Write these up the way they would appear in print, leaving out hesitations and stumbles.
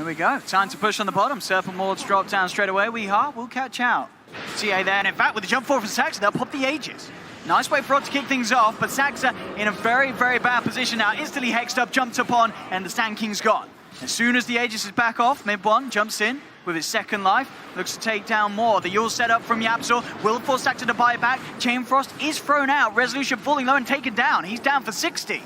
There we go. Time to push on the bottom. Serpent Wards drop down straight away. Lihat will catch out. TA there, and in fact, with the jump forward from Saxa, they'll pop the Aegis. Nice way for Rod to kick things off, but Saxa in a very, very bad position now. Instantly hexed up, jumped upon, and the Sand King's gone. As soon as the Aegis is back off, mid one jumps in with his second life, looks to take down more. The Yule set up from Yapzor will force Saxa to buy it back. Chain Frost is thrown out. Resolution falling low and taken down. He's down for 60.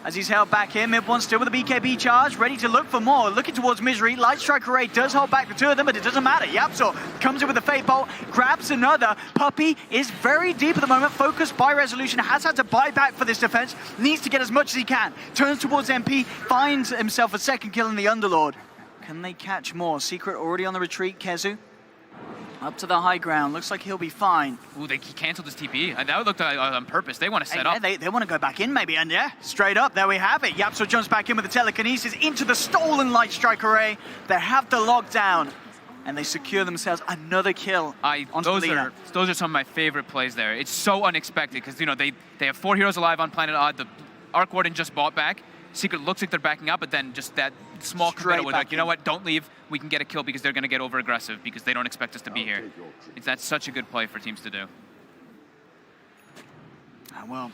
As he's held back here, mid one still with a BKB charge, ready to look for more. Looking towards Misery, Light Strike Array does hold back the two of them, but it doesn't matter. Yapzor comes in with a Fate Bolt, grabs another. Puppey is very deep at the moment, focused by Resolution, has had to buy back for this defense, needs to get as much as he can. Turns towards MP, finds himself a second kill in the Underlord. Can they catch more? Secret already on the retreat, Kezu. Up to the high ground, looks like he'll be fine. Ooh, he canceled his TP. That looked on purpose. They want to set up. They want to go back in maybe, and yeah, straight up, there we have it. Yapzor jumps back in with the telekinesis into the stolen Light Strike Array. They have the lockdown, and they secure themselves another kill onto Lina. Those are some of my favorite plays there. It's so unexpected, because they have 4 heroes alive on Planet Odd. The Arc Warden just bought back. Secret looks like they're backing up, but then just that small committal was like, you know what, don't leave. We can get a kill because they're going to get over-aggressive because they don't expect us to be here. That's such a good play for teams to do. Well,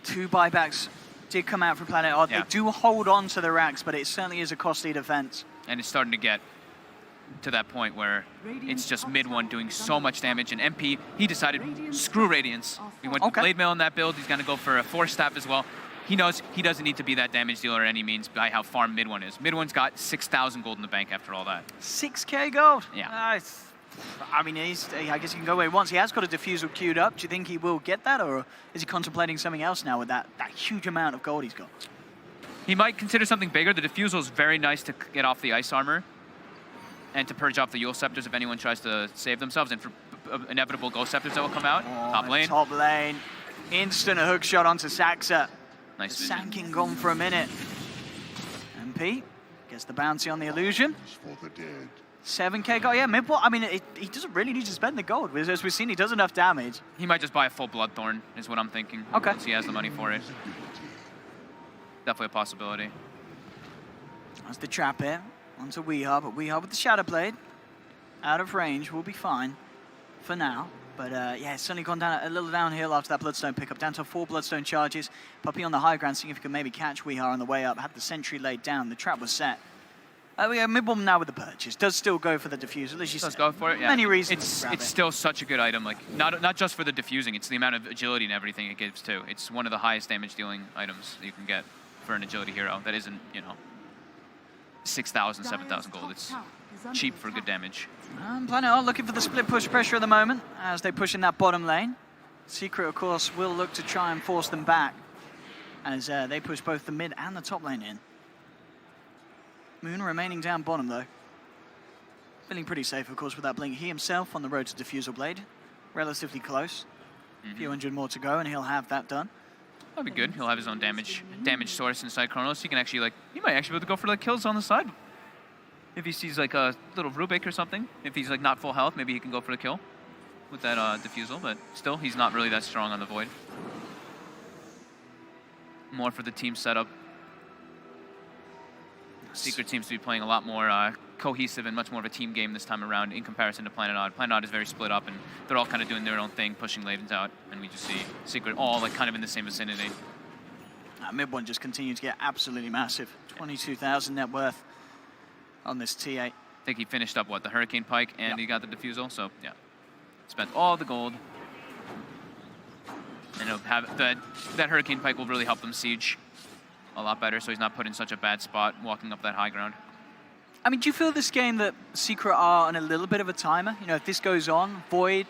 2 buybacks did come out from Planet Odd. Yeah. They do hold on to the racks, but it certainly is a costly defense. And it's starting to get to that point where it's just mid one doing so much damage. And MP, he decided, screw Radiance. He went Blade Mail on that build. He's going to go for a Force Staff as well. He knows he doesn't need to be that damage dealer at any means by how far mid one is. Mid one's got 6,000 gold in the bank after all that. 6k gold? Yeah. I mean, I guess he can go where he wants. He has got a Diffusal queued up. Do you think he will get that, or is he contemplating something else now with that huge amount of gold he's got? He might consider something bigger. The Diffusal is very nice to get off the Ice Armor and to purge off the Yule Scepters if anyone tries to save themselves, and for inevitable Ghost Scepters that will come out. Top lane. Top lane. Instant hook shot onto Saxa. Nice vision. Sand King gone for a minute. MP gets the bounty on the illusion. 7k gold, yeah, mid. I mean, he doesn't really need to spend the gold. As we've seen, he does enough damage. He might just buy a full Bloodthorn, is what I'm thinking. Okay. Once he has the money for it. Definitely a possibility. That's the trap here. Onto Lihat, but Lihat with the Shadow Blade. Out of range, will be fine for now. But yeah, it's certainly gone down a little downhill after that Bloodstone pickup. Down to 4 Bloodstone charges. Puppey on the high ground, seeing if he can maybe catch Lihat on the way up. Had the sentry laid down. The trap was set. We have mid-bomb now with the purchase. Does still go for the diffusal, as you said. Does go for it, yeah. Many reasons. It's still such a good item. Like not just for the diffusing. It's the amount of agility and everything it gives too. It's one of the highest damage dealing items that you can get for an agility hero. That isn't 6,000, 7,000 gold. It's cheap for good damage. Planet Odd looking for the split push pressure at the moment as they push in that bottom lane. Secret, of course, will look to try and force them back as they push both the mid and the top lane in. Moon remaining down bottom, though. Feeling pretty safe, of course, with that blink. He himself on the road to Diffusal Blade. Relatively close. A few hundred more to go, and he'll have that done. That'd be good. He'll have his own damage source inside Chronos. He can actually, he might actually be able to go for kills on the side. If he sees a little Rubik or something, if he's not full health, maybe he can go for the kill with that Diffusal, but still, he's not really that strong on the Void. More for the team setup. Secret seems to be playing a lot more cohesive and much more of a team game this time around in comparison to Planet Odd. Planet Odd is very split up, and they're all kind of doing their own thing, pushing Ladens out, and we just see Secret all kind of in the same vicinity. Mid one just continues to get absolutely massive. 22,000 net worth on this T8. I think he finished up, the Hurricane Pike, and he got the Diffusal, so yeah. Spent all the gold. And he'll have that Hurricane Pike will really help them siege a lot better, so he's not put in such a bad spot walking up that high ground. I mean, do you feel this game that Secret are on a little bit of a timer? If this goes on, Void,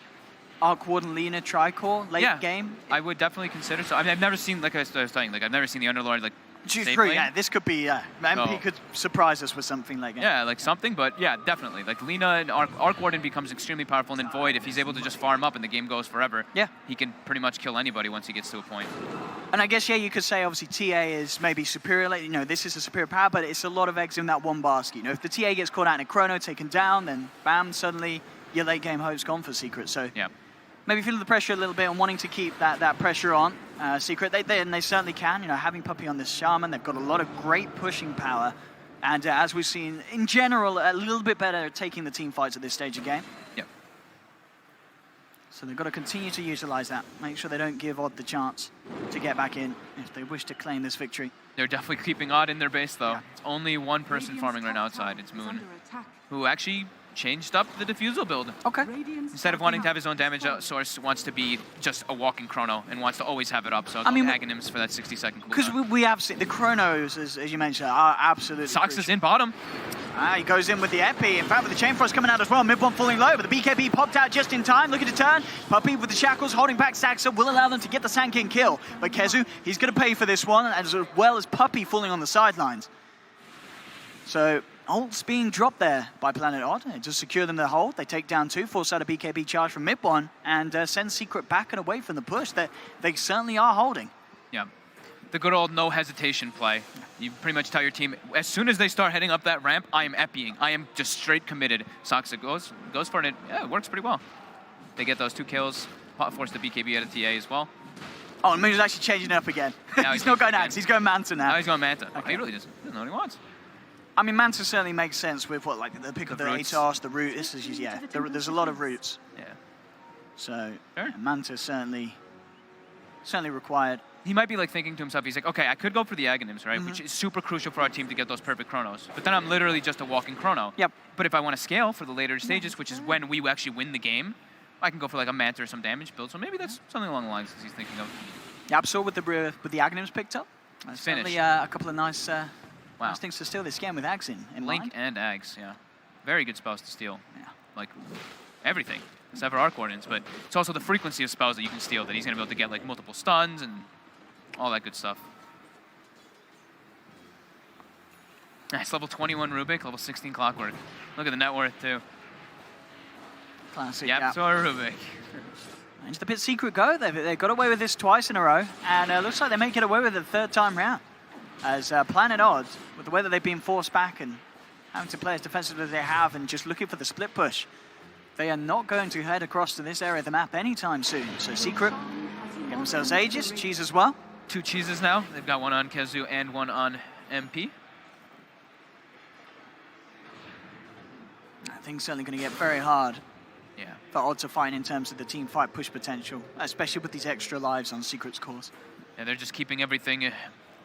Arc Warden, Lina, Tricore, late game? I would definitely consider so. I mean, I've never seen, like I was saying, I've never seen the Underlord, True, yeah, this could be, MP could surprise us with something like that. Yeah, something, but yeah, definitely. Lina and Arc Warden becomes extremely powerful, and then Void, if he's able to just farm up and the game goes forever, he can pretty much kill anybody once he gets to a point. And I guess, you could say, obviously, TA is maybe superior. This is a superior power, but it's a lot of eggs in that one basket. If the TA gets caught out in a chrono, taken down, then bam, suddenly your late game hope's gone for Secret. So yeah. Maybe feeling the pressure a little bit and wanting to keep that pressure on. Secret, they certainly can. Having Puppey on this Shaman, they've got a lot of great pushing power. And as we've seen, in general, a little bit better at taking the team fights at this stage of the game. Yep. So they've got to continue to utilize that. Make sure they don't give Odd the chance to get back in if they wish to claim this victory. They're definitely keeping Odd in their base, though. Yeah. It's only one person farming right now outside. It's Moon, who actually changed up the defusal build. Okay. Instead of wanting to have his own damage source, wants to be just a walking chrono and wants to always have it up. So Aghanims for that 60-second cooldown. Because we have seen the chronos, as you mentioned, are absolutely Sox is in bottom. He goes in with the Epi. In fact, with the Chain Frost coming out as well. Mid one falling low, but the BKB popped out just in time. Looking to turn. Puppey with the shackles holding back Saxa will allow them to get the Sand King kill. But Kezu, he's going to pay for this one, as well as Puppey falling on the sidelines. So ults being dropped there by Planet Odd to secure them the hold. They take down 2, force out a BKB charge from mid one, and send Secret back and away from the push that they certainly are holding. Yeah. The good old no hesitation play. You pretty much tell your team, as soon as they start heading up that ramp, I am eppying. I am just straight committed. Soxa goes for it. Yeah, it works pretty well. They get those 2 kills. Force the BKB out of TA as well. Oh, and Moon's actually changing it up again. He's not going Axe, he's going Manta now. Now he's going Manta. Okay. He really doesn't know what he wants. I mean, Manta certainly makes sense with what, like the pick of the roots. ATOS, the root. This is, yeah, there's a lot of roots. Yeah. So Sure. Manta certainly required. He might be like thinking to himself, he's like, okay, I could go for the Aghanims, right? Which is super crucial for our team to get those perfect chronos. But then I'm literally just a walking chrono. Yep. But if I want to scale for the later stages, which is when we actually win the game, I can go for like a Manta or some damage build. So maybe that's something along the lines that he's thinking of. Yapsor with the Aghanims picked up. Certainly a couple of nice things to steal this game with Ags in Link mind. and Ags, yeah. Very good spells to steal. Yeah. Like everything, except for Arc Ordnance. But it's also the frequency of spells that you can steal that he's going to be able to get like multiple stuns and all that good stuff. Nice, level 21 Rubik, level 16 Clockwork. Look at the net worth too. Classic. Yep, so Rubik. Into the pit Secret go. They've got away with this twice in a row, and it looks like they may get away with it the 3rd time round. As Planet Odd, with the way that they've been forced back and having to play as defensively as they have and just looking for the split push, they are not going to head across to this area of the map anytime soon. So Secret get themselves Aegis, Cheese as well. 2 cheeses now. They've got one on Kezu and one on MP. I think certainly going to get very hard Yeah. for Odd to find in terms of the team fight push potential, especially with these extra lives on Secret's course. Yeah, they're just keeping everything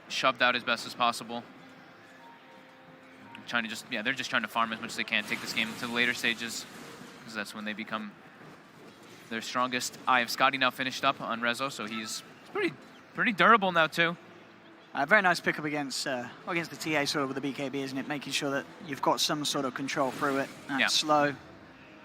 shoved out as best as possible. They're just trying to farm as much as they can, take this game to the later stages, because that's when they become their strongest. I have Scotty now finished up on Rezo, so he's pretty durable now too. Very nice pickup against the TA sort of with the BKB, isn't it? Making sure that you've got some sort of control through it. Yeah. Slow,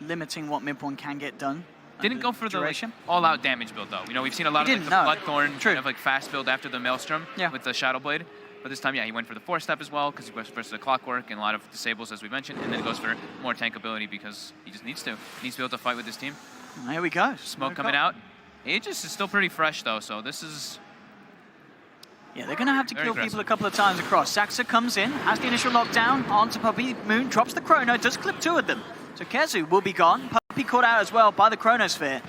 limiting what mid one can get done. Didn't go for duration. the all-out damage build though. You know, we've seen a lot of like, the Bloodthorn kind of like fast build after the Maelstrom with the Shadow Blade. But this time, yeah, he went for the 4-step as well because he goes versus the Clockwork and a lot of disables as we mentioned, and then goes for more tank ability because he just needs to. He needs to be able to fight with his team. Well, here we go. Smoke coming out. Aegis is still pretty fresh though, so this is. Yeah, they're going to have to kill people a couple of times across. Saxa comes in, has the initial lockdown onto Puppey. Moon drops the Chrono, does clip 2 of them. So Kezu will be gone. Puppey caught out as well by the Chronosphere.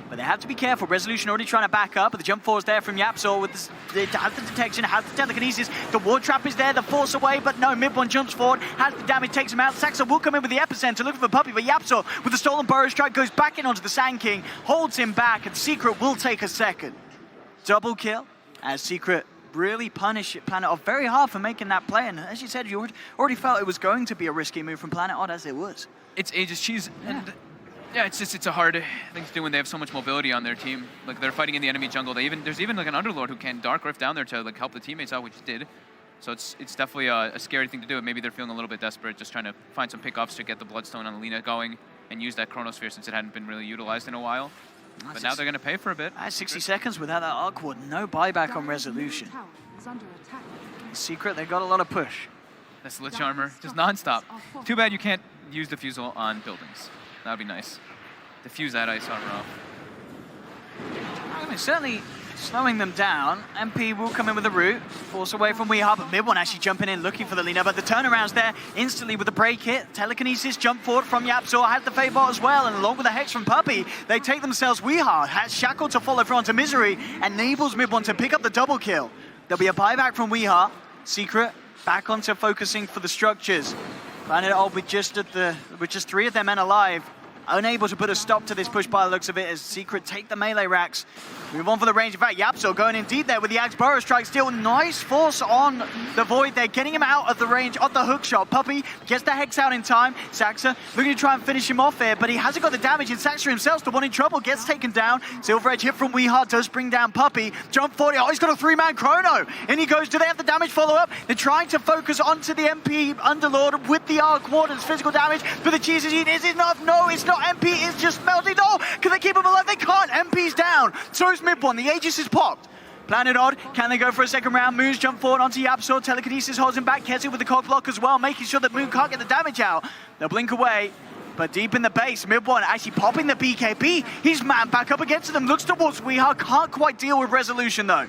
But they have to be careful. Resolution already trying to back up, but the jump force there from Yapsor with has the detection, has the telekinesis. The ward trap is there, the force away, but no, mid one jumps forward, has the damage, takes him out. Saxa will come in with the epicenter, looking for Puppey, but Yapsor with the stolen burrow strike goes back in onto the Sand King, holds him back, and Secret will take a second. Double kill as Secret really punish Planet Odd very hard for making that play. And as you said, you already felt it was going to be a risky move from Planet Odd, as it was. It's Aegis Cheese, and yeah, it's a hard thing to do when they have so much mobility on their team. Like they're fighting in the enemy jungle. There's even like an Underlord who can Dark Rift down there to like help the teammates out, which he did. So it's definitely a scary thing to do. Maybe they're feeling a little bit desperate, just trying to find some pickoffs to get the Bloodstone on Alina going and use that Chronosphere since it hadn't been really utilized in a while. But now they're going to pay for a bit. 60 seconds without that Arc Ward. No buyback on Resolution. Secret, they got a lot of push. That's Lich Armor, just non-stop. Too bad you can't use Diffusal on buildings. That would be nice. Diffuse that Ice Armor off. I mean, certainly slowing them down. MP will come in with a root. Force away from Weehart, but mid one actually jumping in, looking for the Lina. But the turnaround's there instantly with the break hit. Telekinesis jump forward from Yapsor. Has the Fade Bot as well, and along with the Hex from Puppey, they take themselves Weehart. Has Shackle to follow through onto Misery, enables mid one to pick up the double kill. There'll be a buyback from Weehart. Secret back onto focusing for the structures. Planet Odd with just 3 of their men alive. Unable to put a stop to this push by the looks of it as Secret take the melee racks. Move on for the range. In fact, Yapso going in deep there with the Axe Burrow Strike. Still nice force on the Void there, getting him out of the range of the hook shot. Puppey gets the Hex out in time. Saxa looking to try and finish him off here, but he hasn't got the damage, and Saxa himself, the one in trouble, gets taken down. Silver Edge hit from Weehart does bring down Puppey. Jump 40. Oh, he's got a 3-man chrono. In he goes. Do they have the damage follow-up? They're trying to focus onto the MP Underlord with the Arc Warden's physical damage, but the cheese is eaten. Is it enough? No, it's not. MP is just melting. Oh, can they keep him alive? They can't. MP's down. So is mid one. The Aegis is popped. Planet Odd, can they go for a second round? Moon's jump forward onto Yapso. Telekinesis holds him back. Kezu with the cock block as well, making sure that Moon can't get the damage out. They'll blink away. But deep in the base, mid one actually popping the BKB. He's man back up against them. Looks towards Weehart. Can't quite deal with resolution though.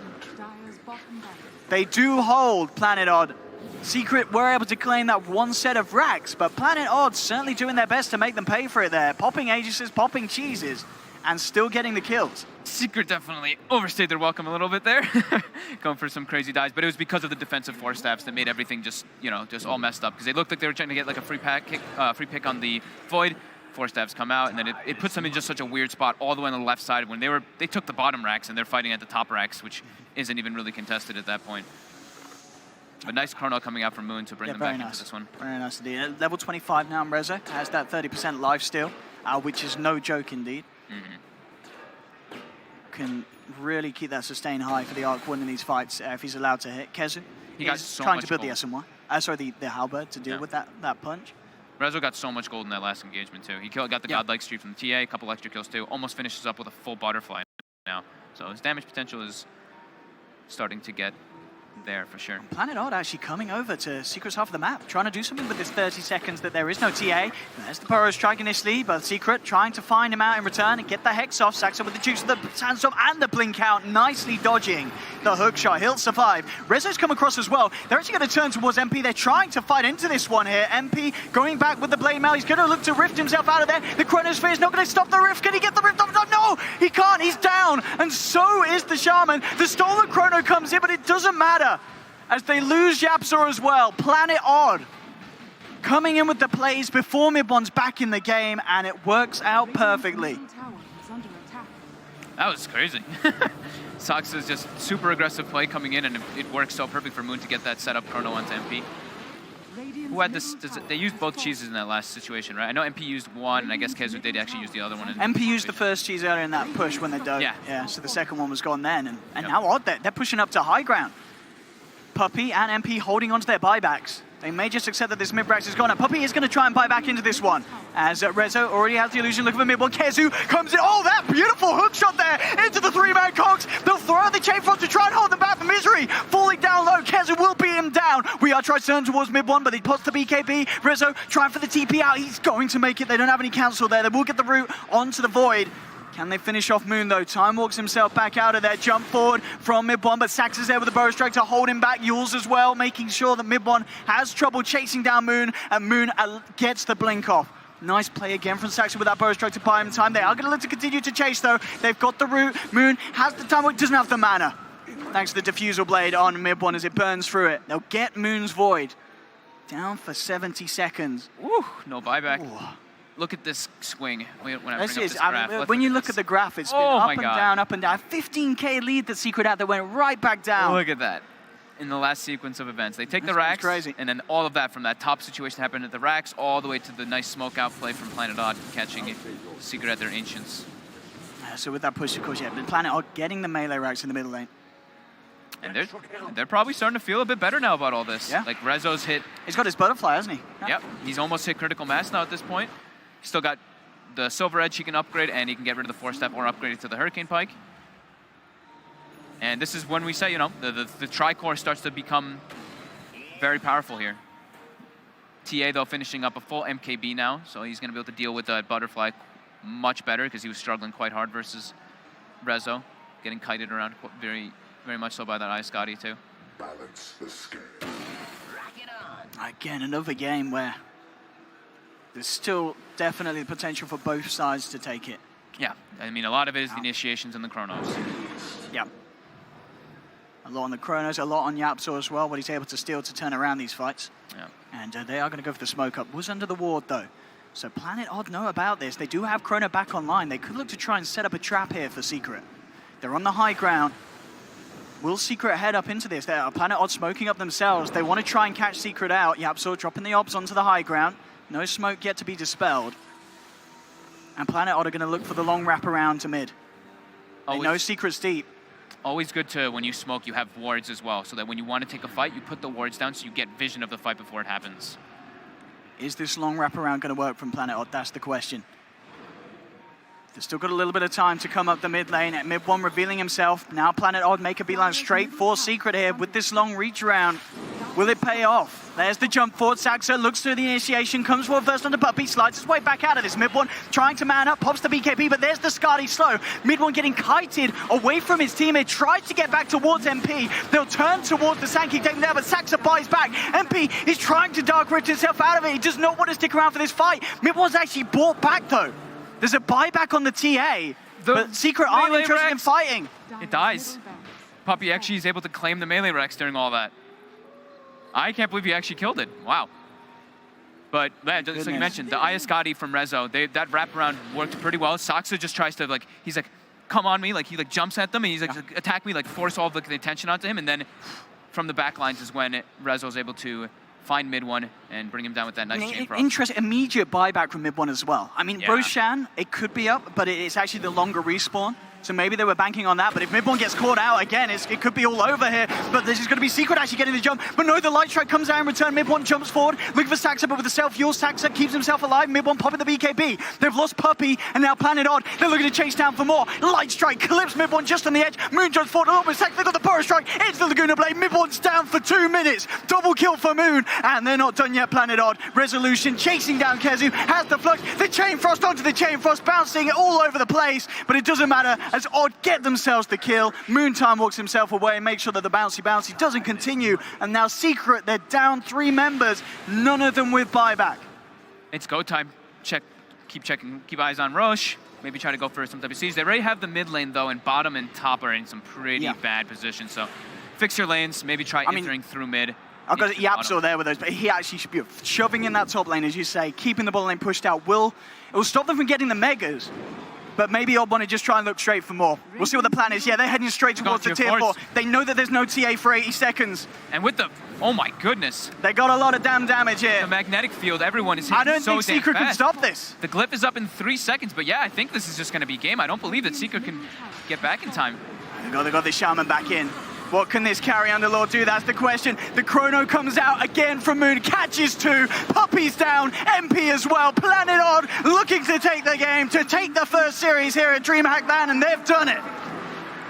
They do hold Planet Odd. Secret were able to claim that one set of racks, but Planet Odd certainly doing their best to make them pay for it there. Popping Aegises, popping cheeses, and still getting the kills. Secret definitely overstayed their welcome a little bit there, going for some crazy dives, but it was because of the defensive force staffs that made everything just, just all messed up, because they looked like they were trying to get like a free pick on the Void. Force staffs come out, and then it puts them in just such a weird spot all the way on the left side when they took the bottom racks and they're fighting at the top racks, which isn't even really contested at that point. But nice chrono coming out from Moon to bring them back into this one. Very nice indeed. Level 25 now, Rezo has that 30% life steal, which is no joke indeed. Can really keep that sustain high for the Arc Warden in these fights if he's allowed to hit. Kezu is trying to build the SMY. The Halberd to deal with that punch. Rezo got so much gold in that last engagement too. He got the Godlike Streak from the TA, a couple extra kills too. Almost finishes up with a full butterfly now. So his damage potential is starting to get there for sure. Planet Odd actually coming over to Secret's half of the map, trying to do something with this 30 seconds that there is no TA. There's the Burrow Strike initially, but Secret trying to find him out in return and get the Hex off. Saxa with the juice of the Sandstorm and the Blink out, nicely dodging the hook shot. He'll survive. Rezo's come across as well. They're actually going to turn towards MP. They're trying to fight into this one here. MP going back with the Blade Mail. He's going to look to rift himself out of there. The Chronosphere is not going to stop the rift. Can he get the rift off? No, he can't. He's down. And so is the Shaman. The stolen Chrono comes in, but it doesn't matter, as they lose Yapsa as well. Planet Odd coming in with the plays before Mid-One's back in the game, and it works out perfectly. That was crazy. Saxa's just super aggressive play coming in, and it works so perfect for Moon to get that setup chrono onto MP. Who had this? They used both cheeses in that last situation, right? I know MP used one, and I guess Kezu did actually use the other one. MP used the first cheese earlier in that push when they dove. Yeah, so the second one was gone then, and now Odd, they're pushing up to high ground. Puppey and MP holding onto their buybacks. They may just accept that this mid-brax is gone. And Puppey is going to try and buy back into this one, as Rezo already has the illusion. Look for mid-one. Kezu comes in. Oh, that beautiful hook shot there into the 3-man cogs. They'll throw out the chain front to try and hold them back from Misery. Falling down low. Kezu will beat him down. We are trying to turn towards mid-one, but he puts the BKB. Rezo trying for the TP out. He's going to make it. They don't have any cancel there. They will get the route onto the Void. Can they finish off Moon though? Time walks himself back out of there. Jump forward from Mid-One, but Sax is there with the Burrow Strike to hold him back. Yules as well, making sure that Mid-One has trouble chasing down Moon, and Moon gets the blink off. Nice play again from Saxon with that Burrow Strike to buy him time. They are going to look to continue to chase though. They've got the route. Moon has the time, but doesn't have the mana. Thanks to the Diffusal Blade on Mid-One as it burns through it. They'll get Moon's Void. Down for 70 seconds. Woo, no buyback. Ooh. Look at this swing when I bring up this graph. When you look at the graph, it's been up and down. 15k lead that Secret had that went right back down. Look at that. In the last sequence of events. They take the racks, and then all of that from that top situation happened at the racks all the way to the nice smoke out play from Planet Odd, catching it. Secret at their Ancients. So with that push, of course, Planet Odd getting the melee racks in the middle lane. And they're probably starting to feel a bit better now about all this. Yeah. Like Rezo's hit. He's got his butterfly, hasn't he? Yeah. Yep. He's almost hit critical mass now at this point. He's still got the Silver Edge he can upgrade, and he can get rid of the 4-step or upgrade it to the Hurricane Pike. And this is when we say, the Tricore starts to become very powerful here. TA, though, finishing up a full MKB now, so he's going to be able to deal with the Butterfly much better because he was struggling quite hard versus Rezo, getting kited around very, very much so by that Ice Scotty, too. Balance the scale. Again, another game where there's still definitely the potential for both sides to take it. Yeah, I mean, a lot of it is the initiations and the chronos. Yeah. A lot on the Chronos, a lot on Yapzor as well, what he's able to steal to turn around these fights. Yeah. And they are going to go for the smoke up. Was under the ward, though. So Planet Odd know about this. They do have Chrono back online. They could look to try and set up a trap here for Secret. They're on the high ground. Will Secret head up into this? They're Planet Odd smoking up themselves. They want to try and catch Secret out. Yapzor dropping the obs onto the high ground. No smoke yet to be dispelled. And Planet Odd are going to look for the long wraparound to mid. They know Secret's deep. Always good to, when you smoke, you have wards as well, so that when you want to take a fight, you put the wards down so you get vision of the fight before it happens. Is this long wraparound going to work from Planet Odd? That's the question. They've still got a little bit of time to come up the mid lane. At mid one revealing himself. Now Planet Odd make a beeline straight for Secret here with this long reach around. Will it pay off? There's the jump forward. Saxa looks through the initiation, comes forward first on the Puppy, slides his way back out of this. Mid one trying to man up, pops the BKB, but there's the Skadi slow. Mid one getting kited away from his teammate, tried to get back towards MP. They'll turn towards the Thankyou taking there, but Saxa buys back. MP is trying to Dark Rift himself out of it. He does not want to stick around for this fight. Mid one's actually bought back though. There's a buyback on the TA, but Secret aren't interested in fighting. It dies. Puppy actually is able to claim the melee Rex during all that. I can't believe he actually killed it. Wow. But man, just like you mentioned, the Ayaskadi from Rezo, that wraparound worked pretty well. Saxa just tries to he's like, come on me, he jumps at them and he's like, attack me, force all the attention onto him, and then from the back lines is when Rezo's able to find mid one and bring him down with that nice chain frost. Interesting, immediate buyback from mid one as well. I mean, Roshan, it could be up, but it's actually the longer respawn. So maybe they were banking on that, but if mid one gets caught out again, it could be all over here. But this is going to be Secret actually getting the jump. But no, the light strike comes out in return. Mid one jumps forward, looking for Saxa, but with the self-fuel, Saxa keeps himself alive. Mid one popping the BKB. They've lost Puppy, and now Planet Odd. They're looking to chase down for more. Light strike clips mid one just on the edge. Moon jumps forward a little bit. Saxa, they got the Burrow strike. It's the Laguna Blade. Mid one's down for 2 minutes. Double kill for Moon, and they're not done yet. Planet Odd. Resolution chasing down Kezu. Has the flux. The chain frost onto the chain frost, bouncing all over the place. But it doesn't matter as Odd get themselves the kill. Moontime walks himself away and makes sure that the bouncy doesn't continue. And now Secret, they're down 3 members, none of them with buyback. It's go time. Keep checking, keep eyes on Roche. Maybe try to go for some WCs. They already have the mid lane though, and bottom and top are in some pretty bad positions. So fix your lanes, maybe try entering through mid. I've got Yapzor there with those, but he actually should be shoving in that top lane, as you say, keeping the bottom lane pushed out. It will stop them from getting the megas. But maybe Odd want to just try and look straight for more. We'll see what the plan is. Yeah, they're heading straight towards the tier 4. They know that there's no TA for 80 seconds. And with the, oh my goodness. They got a lot of damn damage here. The magnetic field, everyone is hitting I don't so think Secret can stop this. The glyph is up in 3 seconds, but yeah, I think this is just going to be game. I don't believe that Secret can get back in time. They got the Shaman back in. What can this carry Underlord do? That's the question. The Chrono comes out again from Moon, catches 2, Puppy's down, MP as well. Planet Odd looking to take the game, to take the first series here at DreamHack LAN, and they've done it.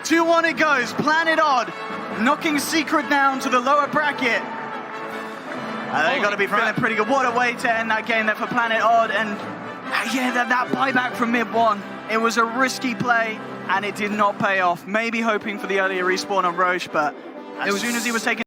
2-1 it goes. Planet Odd knocking Secret down to the lower bracket. They've got to be feeling pretty good. What a way to end that game there for Planet Odd. And yeah, that buyback from mid one, it was a risky play. And it did not pay off. Maybe hoping for the earlier respawn on Roche, but as soon as he was taking